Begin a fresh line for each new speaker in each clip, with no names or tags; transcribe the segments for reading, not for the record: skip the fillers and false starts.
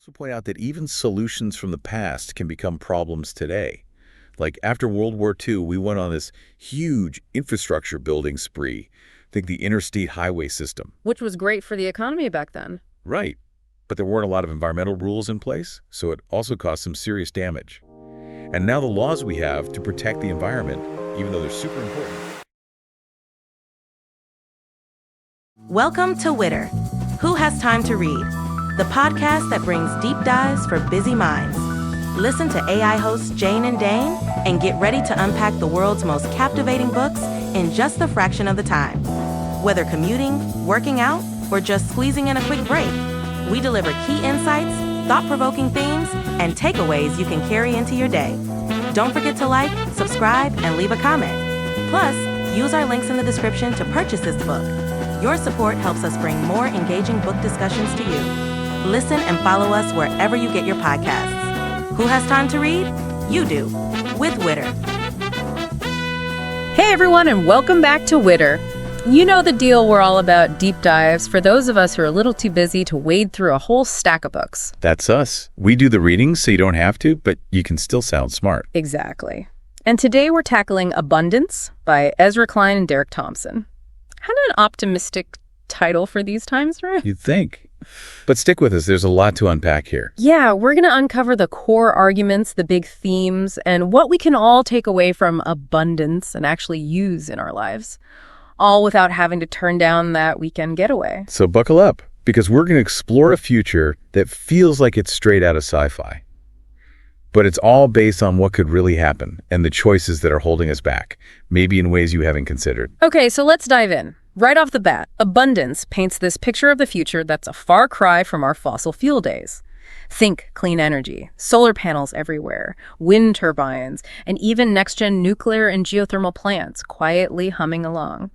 Also point out that even solutions from the past can become problems today. Like after World War II, we went on this huge infrastructure building spree. Think the interstate highway system.
Which was great for the economy back then.
Right. But there weren't a lot of environmental rules in place, so it also caused some serious damage. And now the laws we have to protect the environment, even though they're super important.
Welcome to Witter. Who Has Time to Read? The podcast that brings deep dives for busy minds. Listen to AI hosts Jane and Dane and get ready to unpack the world's most captivating books in just a fraction of the time. Whether commuting, working out, or just squeezing in a quick break, we deliver key insights, thought-provoking themes, and takeaways you can carry into your day. Don't forget to like, subscribe, and leave a comment. Plus, use our links in the description to purchase this book. Your support helps us bring more engaging book discussions to you. Listen and follow us wherever you get your podcasts. Who has time to read? You do, with Witter.
Hey everyone, and welcome back to Witter. You know the deal, we're all about deep dives for those of us who are a little too busy to wade through a whole stack of books.
That's us. We do the reading so you don't have to, but you can still sound smart.
Exactly. And today we're tackling Abundance by Ezra Klein and Thompson. Kind of an optimistic title for these times, right?
You'd think. But stick with us. There's a lot to unpack here.
Yeah, we're going to uncover the core arguments, the big themes, and what we can all take away from abundance and actually use in our lives, all without having to turn down that weekend getaway.
So buckle up, because we're going to explore a future that feels like it's straight out of sci-fi. But it's all based on what could really happen and the choices that are holding us back, maybe in ways you haven't considered.
Okay, so let's dive in. Right off the bat, Abundance paints this picture of the future that's a far cry from our fossil fuel days. Think clean energy, solar panels everywhere, wind turbines, and even next-gen nuclear and geothermal plants quietly humming along.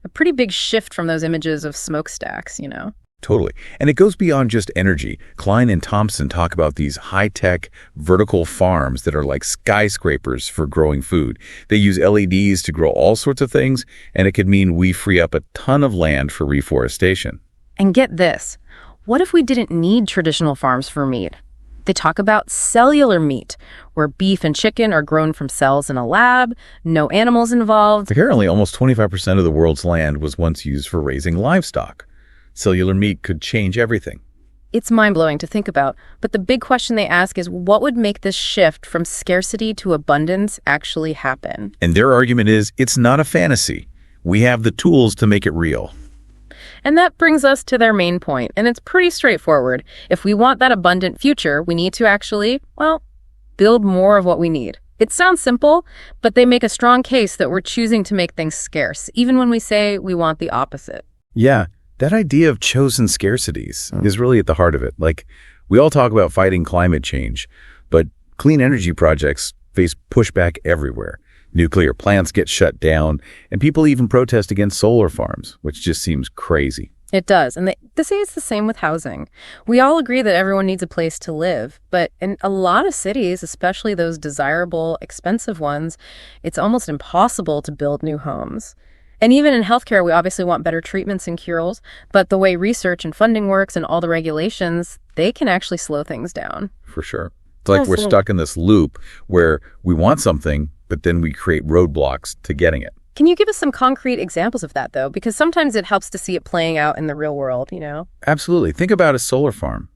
A pretty big shift from those images of smokestacks, you know?
Totally. And it goes beyond just energy. Klein and Thompson talk about these high-tech vertical farms that are like skyscrapers for growing food. They use LEDs to grow all sorts of things, and it could mean we free up a ton of land for reforestation.
And get this, what if we didn't need traditional farms for meat? They talk about cellular meat, where beef and chicken are grown from cells in a lab, no animals involved.
Apparently, almost 25% of the world's land was once used for raising livestock. Cellular meat could change everything.
It's mind-blowing to think about, but the big question they ask is what would make this shift from scarcity to abundance actually happen?
And their argument is it's not a fantasy. We have the tools to make it real.
And that brings us to their main point, and it's pretty straightforward. If we want that abundant future, we need to actually, build more of what we need. It sounds simple, but they make a strong case that we're choosing to make things scarce, even when we say we want the opposite.
Yeah. That idea of chosen scarcities is really at the heart of it. Like, we all talk about fighting climate change, but clean energy projects face pushback everywhere. Nuclear plants get shut down, and people even protest against solar farms, which just seems crazy.
It does, and they say it's the same with housing. We all agree that everyone needs a place to live, but in a lot of cities, especially those desirable, expensive ones, it's almost impossible to build new homes. And even in healthcare, we obviously want better treatments and cures, but the way research and funding works and all the regulations, they can actually slow things down.
For sure. It's like we're stuck in this loop where we want something, but then we create roadblocks to getting it.
Can you give us some concrete examples of that, though? Because sometimes it helps to see it playing out in the real world, you know?
Absolutely. Think about a solar farm.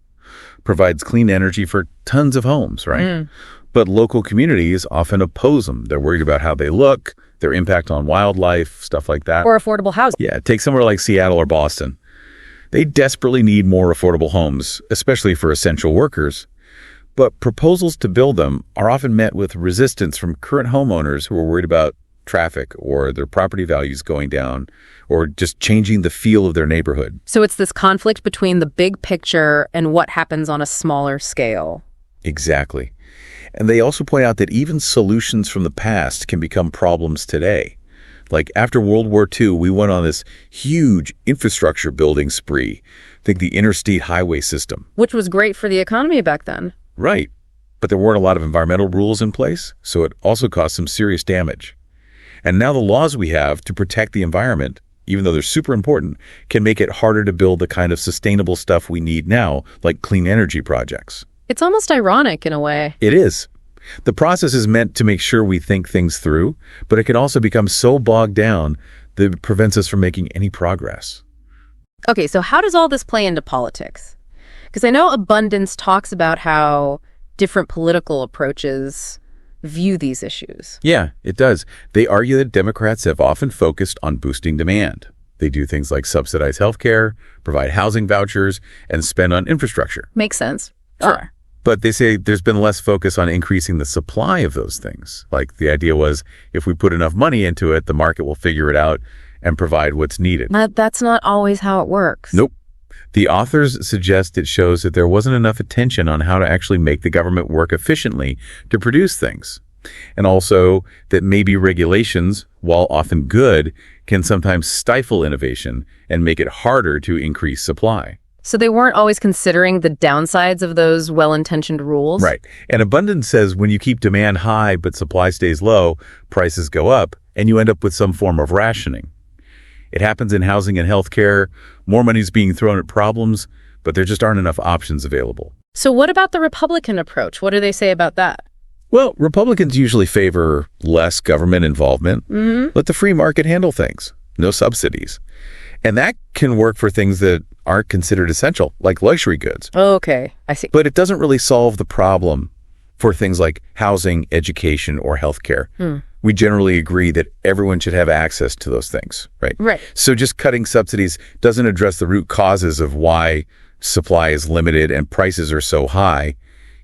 Provides clean energy for tons of homes, right? But local communities often oppose them. They're worried about how they look, their impact on wildlife, stuff like that.
Or affordable housing.
Yeah, take somewhere like Seattle or Boston. They desperately need more affordable homes, especially for essential workers. But proposals to build them are often met with resistance from current homeowners who are worried about traffic or their property values going down or just changing the feel of their neighborhood.
So it's this conflict between the big picture and what happens on a smaller scale.
Exactly. And they also point out that even solutions from the past can become problems today. Like after World War II, we went on this huge infrastructure building spree. Think the interstate highway system.
Which was great for the economy back then.
Right. But there weren't a lot of environmental rules in place, so it also caused some serious damage. And now the laws we have to protect the environment, even though they're super important, can make it harder to build the kind of sustainable stuff we need now, like clean energy projects.
It's almost ironic in a way.
It is. The process is meant to make sure we think things through, but it can also become so bogged down that it prevents us from making any progress.
Okay, so how does all this play into politics? Because I know Abundance talks about how different political approaches view these issues.
Yeah, it does. They argue that Democrats have often focused on boosting demand. They do things like subsidize healthcare, provide housing vouchers, and spend on infrastructure.
Makes sense. Sure.
But they say there's been less focus on increasing the supply of those things. Like the idea was, if we put enough money into it, the market will figure it out and provide what's needed.
That's not always how it works.
Nope. The authors suggest it shows that there wasn't enough attention on how to actually make the government work efficiently to produce things. And also that maybe regulations, while often good, can sometimes stifle innovation and make it harder to increase supply.
So they weren't always considering the downsides of those well-intentioned rules?
Right. And Abundance says when you keep demand high but supply stays low, prices go up, and you end up with some form of rationing. It happens in housing and healthcare. More money is being thrown at problems, but there just aren't enough options available.
So what about the Republican approach? What do they say about that?
Well, Republicans usually favor less government involvement. Let the free market handle things. No subsidies. And that can work for things that aren't considered essential, like luxury goods.
Okay, I see.
But it doesn't really solve the problem for things like housing, education, or healthcare. We generally agree that everyone should have access to those things, right?
Right.
So just cutting subsidies doesn't address the root causes of why supply is limited and prices are so high.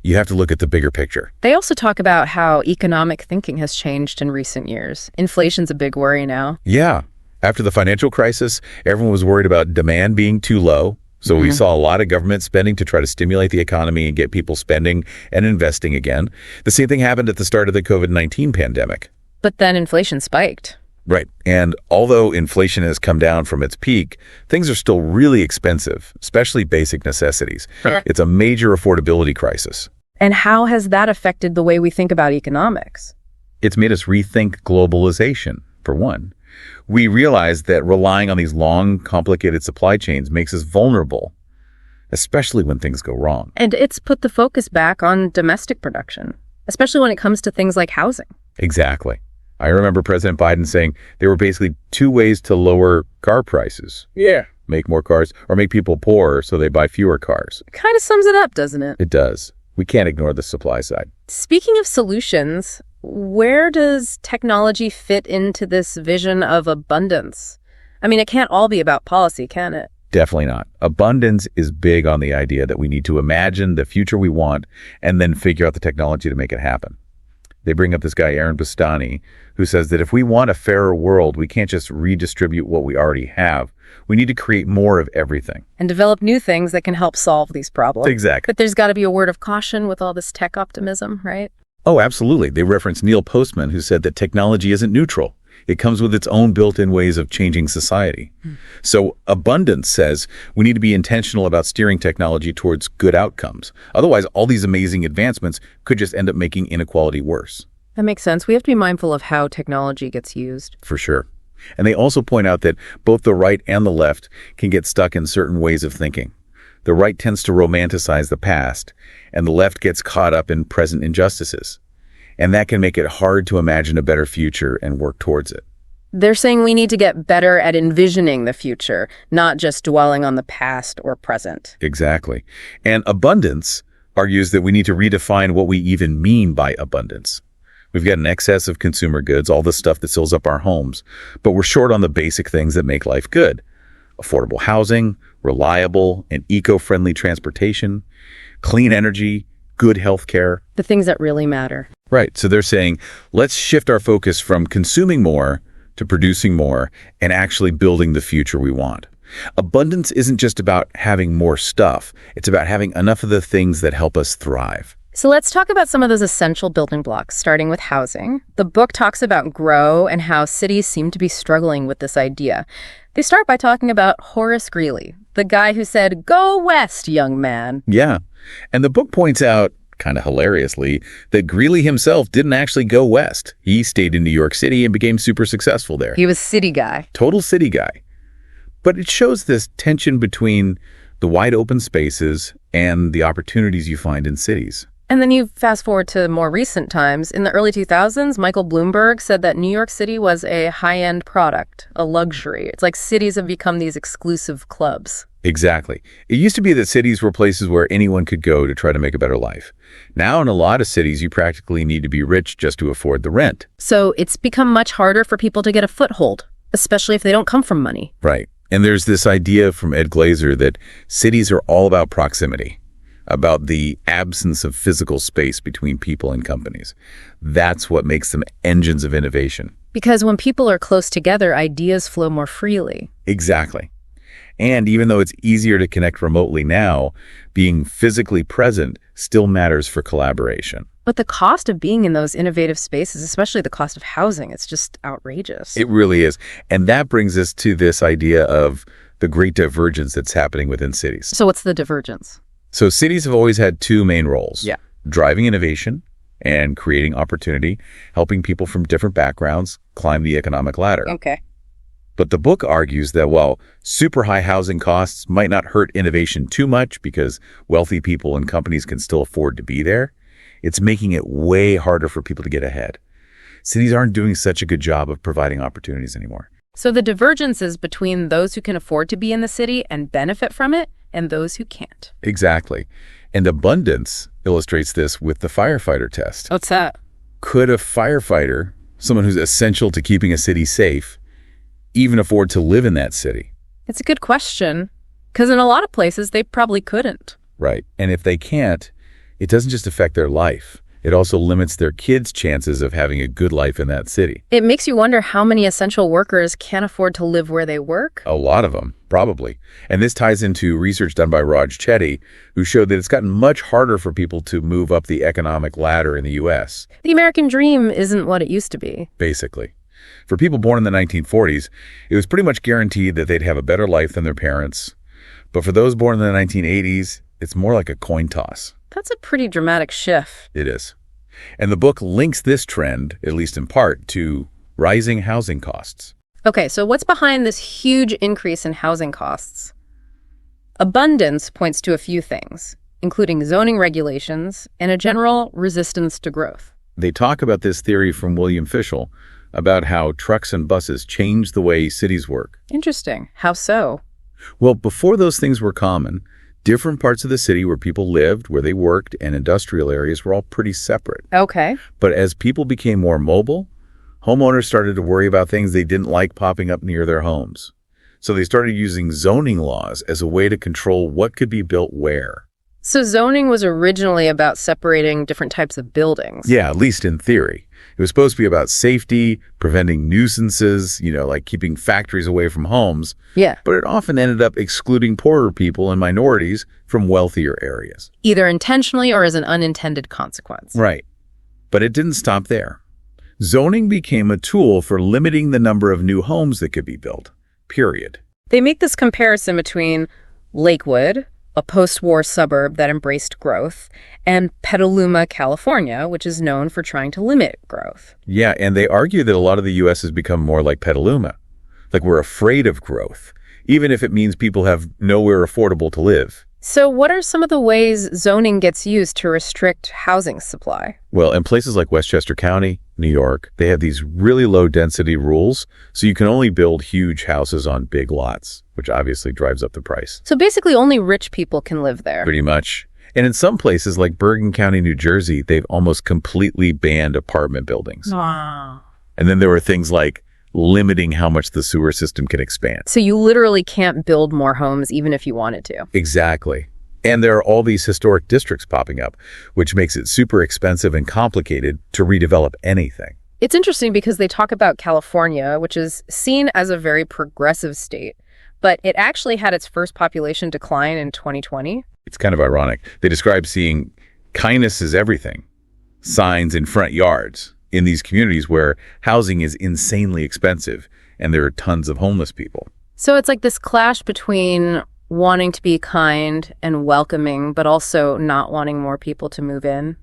You have to look at the bigger picture.
They also talk about how economic thinking has changed in recent years. Inflation's a big worry now.
Yeah. After the financial crisis, everyone was worried about demand being too low. So we saw a lot of government spending to try to stimulate the economy and get people spending and investing again. The same thing happened at the start of the COVID-19 pandemic.
But then inflation spiked.
Right. And although inflation has come down from its peak, things are still really expensive, especially basic necessities. It's a major affordability crisis.
And how has that affected the way we think about economics?
It's made us rethink globalization, for one. We realize that relying on these long, complicated supply chains makes us vulnerable, especially when things go wrong.
And it's put the focus back on domestic production, especially when it comes to things like housing.
Exactly. I remember President Biden saying there were basically two ways to lower car prices. Yeah. Make more cars or make people poorer so they buy fewer cars.
Kind of sums it up, doesn't it?
It does. We can't ignore the supply side.
Speaking of solutions, where does technology fit into this vision of abundance? I mean, it can't all be about policy, can it?
Definitely not. Abundance is big on the idea that we need to imagine the future we want and then figure out the technology to make it happen. They bring up this guy, Aaron Bastani, who says that if we want a fairer world, we can't just redistribute what we already have. We need to create more of everything.
And develop new things that can help solve these problems.
Exactly.
But there's got to be a word of caution with all this tech optimism, right?
Oh, absolutely. They reference Neil Postman, who said that technology isn't neutral. It comes with its own built-in ways of changing society. So Abundance says we need to be intentional about steering technology towards good outcomes. Otherwise, all these amazing advancements could just end up making inequality worse.
That makes sense. We have to be mindful of how technology gets used.
For sure. And they also point out that both the right and the left can get stuck in certain ways of thinking. The right tends to romanticize the past, and the left gets caught up in present injustices. And that can make it hard to imagine a better future and work towards it.
They're saying we need to get better at envisioning the future, not just dwelling on the past or present.
Exactly. And Abundance argues that we need to redefine what we even mean by abundance. We've got an excess of consumer goods, all the stuff that fills up our homes, but we're short on the basic things that make life good. Affordable housing, reliable and eco-friendly transportation, clean energy, good health care.
The things that really matter.
Right. So they're saying, let's shift our focus from consuming more to producing more and actually building the future we want. Abundance isn't just about having more stuff. It's about having enough of the things that help us thrive.
So let's talk about some of those essential building blocks, starting with housing. The book talks about grow and how cities seem to be struggling with this idea. They start by talking about Horace Greeley, the guy who said, "Go west, young man."
Yeah. And the book points out, kind of hilariously, that Greeley himself didn't actually go west. He stayed in New York City and became super successful there.
He was city guy.
Total city guy. But it shows this tension between the wide open spaces and the opportunities you find in cities.
And then you fast forward to more recent times. In the early 2000s, Michael Bloomberg said that New York City was a high-end product, a luxury. It's like cities have become these exclusive clubs.
Exactly. It used to be that cities were places where anyone could go to try to make a better life. Now, in a lot of cities, you practically need to be rich just to afford the rent.
So it's become much harder for people to get a foothold, especially if they don't come from money.
Right. And there's this idea from Ed Glazer that cities are all about proximity, about the absence of physical space between people and companies. That's what makes them engines of innovation.
Because when people are close together, ideas flow more freely.
Exactly. And even though it's easier to connect remotely now, being physically present still matters for collaboration.
But the cost of being in those innovative spaces, especially the cost of housing, it's just outrageous.
It really is. And that brings us to this idea of the great divergence that's happening within cities.
So what's the divergence?
So cities have always had two main roles.
Yeah.
Driving innovation and creating opportunity, helping people from different backgrounds climb the economic ladder.
Okay.
But the book argues that while super high housing costs might not hurt innovation too much because wealthy people and companies can still afford to be there, it's making it way harder for people to get ahead. Cities aren't doing such a good job of providing opportunities anymore.
So the divergence is between those who can afford to be in the city and benefit from it and those who can't.
Exactly. And abundance illustrates this with the firefighter test.
What's that?
Could a firefighter, someone who's essential to keeping a city safe, even afford to live in that city?
It's a good question, because in a lot of places, they probably couldn't.
Right. And if they can't, it doesn't just affect their life. It also limits their kids' chances of having a good life in that city.
It makes you wonder how many essential workers can't afford to live where they work.
A lot of them, probably. And this ties into research done by Raj Chetty, who showed that it's gotten much harder for people to move up the economic ladder in the U.S.
The American dream isn't what it used to be.
Basically. For people born in the 1940s, it was pretty much guaranteed that they'd have a better life than their parents. But for those born in the 1980s, it's more like a coin toss.
That's a pretty dramatic shift.
It is. And the book links this trend, at least in part, to rising housing costs.
Okay, so what's behind this huge increase in housing costs? Abundance points to a few things, including zoning regulations and a general resistance to growth.
They talk about this theory from William Fischel about how trucks and buses change the way cities work.
Interesting. How so?
Well, before those things were common, different parts of the city where people lived, where they worked, and industrial areas were all pretty separate.
Okay.
But as people became more mobile, homeowners started to worry about things they didn't like popping up near their homes. So they started using zoning laws as a way to control what could be built where.
So zoning was originally about separating different types of buildings.
Yeah, at least in theory. It was supposed to be about safety, preventing nuisances, like keeping factories away from homes.
Yeah.
But it often ended up excluding poorer people and minorities from wealthier areas.
Either intentionally or as an unintended consequence.
Right. But it didn't stop there. Zoning became a tool for limiting the number of new homes that could be built, period.
They make this comparison between Lakewood, a post-war suburb that embraced growth, and Petaluma, California, which is known for trying to limit growth.
Yeah, and they argue that a lot of the U.S. has become more like Petaluma. Like we're afraid of growth, even if it means people have nowhere affordable to live.
So what are some of the ways zoning gets used to restrict housing supply?
Well, in places like Westchester County, New York, they have these really low density rules, so you can only build huge houses on big lots, which obviously drives up the price.
So basically only rich people can live there.
Pretty much. And in some places like Bergen County, New Jersey, they've almost completely banned apartment buildings.
Wow.
And then there were things like limiting how much the sewer system can expand.
So you literally can't build more homes even if you wanted to.
Exactly. And there are all these historic districts popping up, which makes it super expensive and complicated to redevelop anything.
It's interesting because they talk about California, which is seen as a very progressive state, but it actually had its first population decline in 2020.
It's kind of ironic. They describe seeing kindness is everything, signs in front yards in these communities where housing is insanely expensive and there are tons of homeless people.
So it's like this clash between wanting to be kind and welcoming, but also not wanting more people to move in.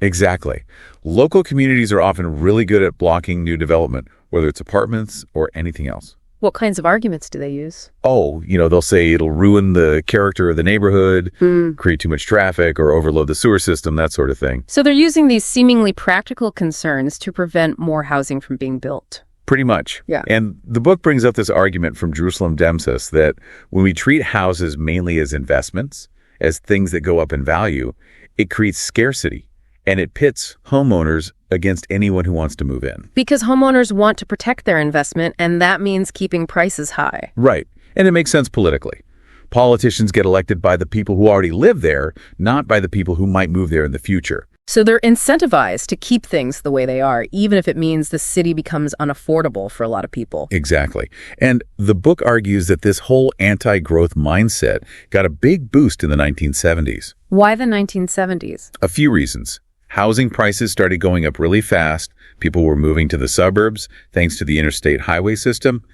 Exactly. Local communities are often really good at blocking new development, whether it's apartments or anything else.
What kinds of arguments do they use?
Oh, they'll say it'll ruin the character of the neighborhood, create too much traffic, or overload the sewer system, that sort of thing.
So they're using these seemingly practical concerns to prevent more housing from being built.
Pretty much.
Yeah.
And the book brings up this argument from Jerusalem Demsus that when we treat houses mainly as investments, as things that go up in value, it creates scarcity, and it pits homeowners against anyone who wants to move in.
Because homeowners want to protect their investment, and that means keeping prices high.
Right. And it makes sense politically. Politicians get elected by the people who already live there, not by the people who might move there in the future.
So they're incentivized to keep things the way they are, even if it means the city becomes unaffordable for a lot of people.
Exactly. And the book argues that this whole anti-growth mindset got a big boost in the 1970s.
Why the 1970s?
A few reasons. Housing prices started going up really fast. People were moving to the suburbs thanks to the interstate highway system.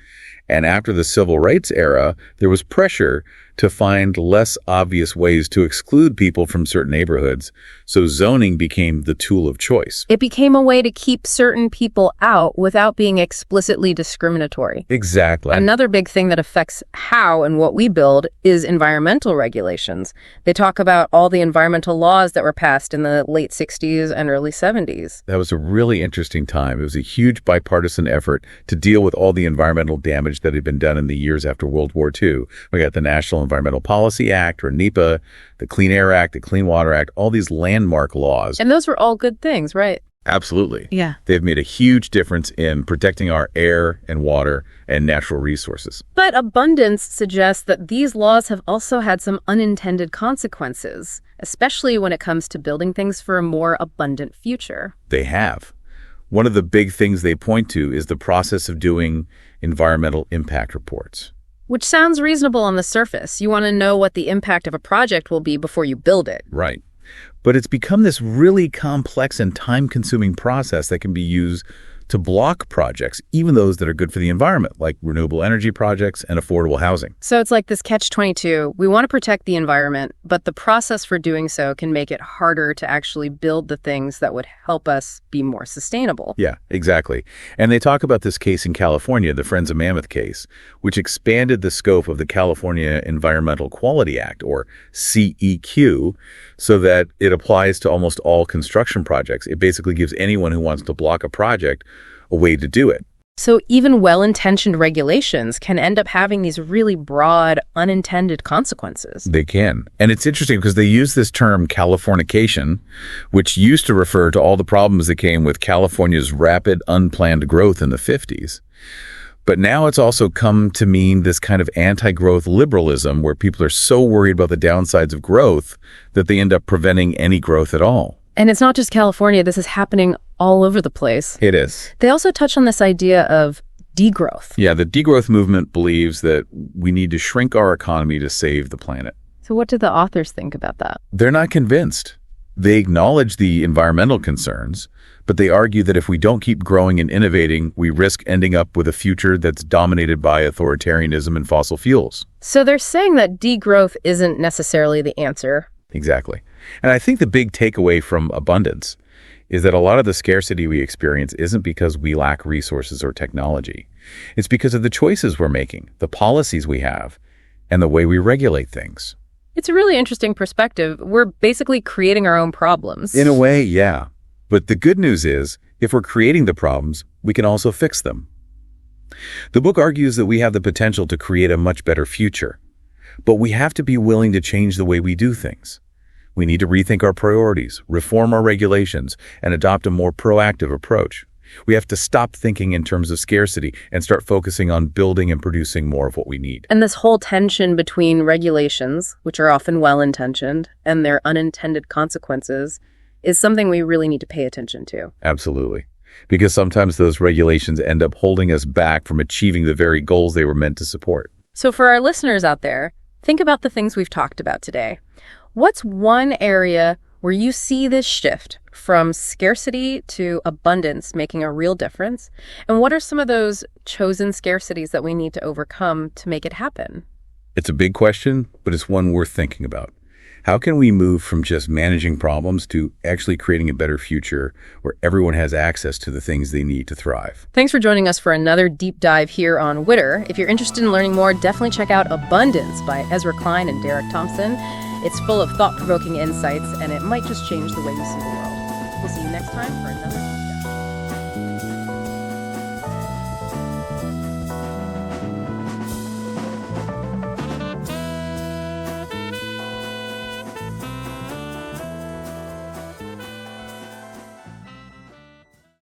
And after the civil rights era, there was pressure to find less obvious ways to exclude people from certain neighborhoods, so zoning became the tool of choice.
It became a way to keep certain people out without being explicitly discriminatory.
Exactly.
Another big thing that affects how and what we build is environmental regulations. They talk about all the environmental laws that were passed in the late 60s and early 70s.
That was a really interesting time. It was a huge bipartisan effort to deal with all the environmental damage that had been done in the years after World War II. We got the National Environmental Policy Act, or NEPA, the Clean Air Act, the Clean Water Act, all these landmark laws.
And those were all good things, right?
Absolutely.
Yeah.
They've made a huge difference in protecting our air and water and natural resources.
But abundance suggests that these laws have also had some unintended consequences, especially when it comes to building things for a more abundant future.
They have. One of the big things they point to is the process of doing environmental impact reports.
Which sounds reasonable on the surface. You want to know what the impact of a project will be before you build it.
Right. But it's become this really complex and time-consuming process that can be used to block projects, even those that are good for the environment, like renewable energy projects and affordable housing.
So it's like this catch-22. We want to protect the environment, but the process for doing so can make it harder to actually build the things that would help us be more sustainable.
Yeah, exactly. And they talk about this case in California, the Friends of Mammoth case, which expanded the scope of the California Environmental Quality Act, or CEQ, so that it applies to almost all construction projects. It basically gives anyone who wants to block a project a way to do it.
So even well-intentioned regulations can end up having these really broad, unintended consequences.
They can. And it's interesting because they use this term Californication, which used to refer to all the problems that came with California's rapid, unplanned growth in the 50s. But now it's also come to mean this kind of anti-growth liberalism where people are so worried about the downsides of growth that they end up preventing any growth at all.
And it's not just California. This is happening all over the place.
It is.
They also touch on this idea of degrowth.
Yeah, the degrowth movement believes that we need to shrink our economy to save the planet.
So what do the authors think about that?
They're not convinced. They acknowledge the environmental concerns, but they argue that if we don't keep growing and innovating, we risk ending up with a future that's dominated by authoritarianism and fossil fuels.
So they're saying that degrowth isn't necessarily the answer.
Exactly. And I think the big takeaway from abundance is that a lot of the scarcity we experience isn't because we lack resources or technology. It's because of the choices we're making, the policies we have, and the way we regulate things.
It's a really interesting perspective. We're basically creating our own problems.
In a way, yeah. But the good news is, if we're creating the problems, we can also fix them. The book argues that we have the potential to create a much better future, but we have to be willing to change the way we do things. We need to rethink our priorities, reform our regulations, and adopt a more proactive approach. We have to stop thinking in terms of scarcity and start focusing on building and producing more of what we need.
And this whole tension between regulations, which are often well-intentioned, and their unintended consequences is something we really need to pay attention to.
Absolutely. Because sometimes those regulations end up holding us back from achieving the very goals they were meant to support.
So for our listeners out there, think about the things we've talked about today. What's one area where you see this shift from scarcity to abundance making a real difference? And what are some of those chosen scarcities that we need to overcome to make it happen?
It's a big question, but it's one worth thinking about. How can we move from just managing problems to actually creating a better future where everyone has access to the things they need to thrive?
Thanks for joining us for another deep dive here on Witter. If you're interested in learning more, definitely check out Abundance by Ezra Klein and Thompson. It's full of thought-provoking insights, and it might just change the way you see the world. We'll see you next time for another